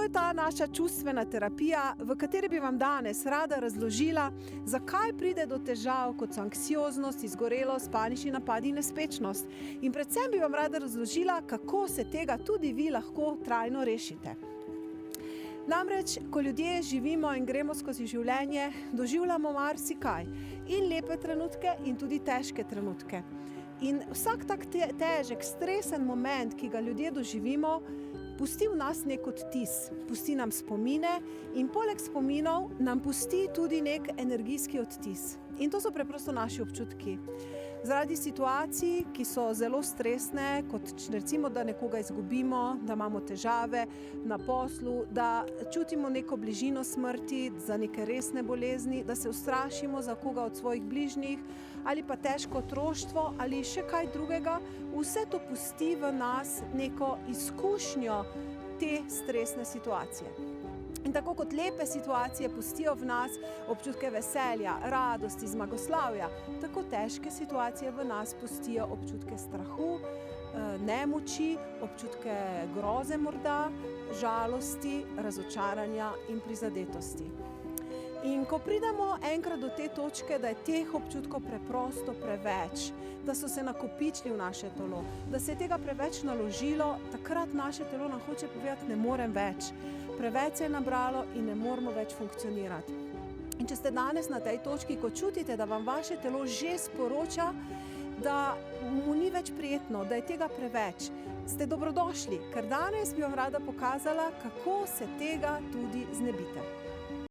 je ta naša čustvena terapija, v kateri bi vam danes rada razložila, zakaj pride do težav, kot so anksioznost, izgorelost, panični napadi in nespečnost. In predvsem bi vam rada razložila, kako se tega tudi vi lahko trajno rešite. Namreč, ko ljudje živimo in gremo skozi življenje, doživljamo marsikaj. In lepe trenutke in tudi težke trenutke. In vsak tak težek, stresen moment, ki ga ljudje doživimo, pusti v nas nek odtis, pusti nam spomine in poleg spominov nam pusti tudi nek energijski odtis. In to so preprosto naši občutki. Zaradi situacij, ki so zelo stresne, kot recimo, da nekoga izgubimo, da imamo težave na poslu, da čutimo neko bližino smrti, za neke resne bolezni, da se ustrašimo za koga od svojih bližnjih, ali pa težko otroštvo, ali še kaj drugega, vse to pusti v nas neko izkušnjo te stresne situacije. In tako kot lepe situacije pustijo v nas občutke veselja, radosti, zmagoslavja, tako težke situacije v nas pustijo občutke strahu, nemoči, občutke groze morda, žalosti, razočaranja in prizadetosti. In ko pridemo enkrat do te točke, da je teh občutkov preprosto preveč, da so se nakopičili v naše telo, da se je tega preveč naložilo, takrat naše telo nam hoče povedati, ne morem več. Preveč se je nabralo in ne moremo več funkcionirati. In če ste danes na tej točki, ko čutite, da vam vaše telo že sporoča, da mu ni več prijetno, da je tega preveč, ste dobrodošli, ker danes bi vam rada pokazala, kako se tega tudi znebite.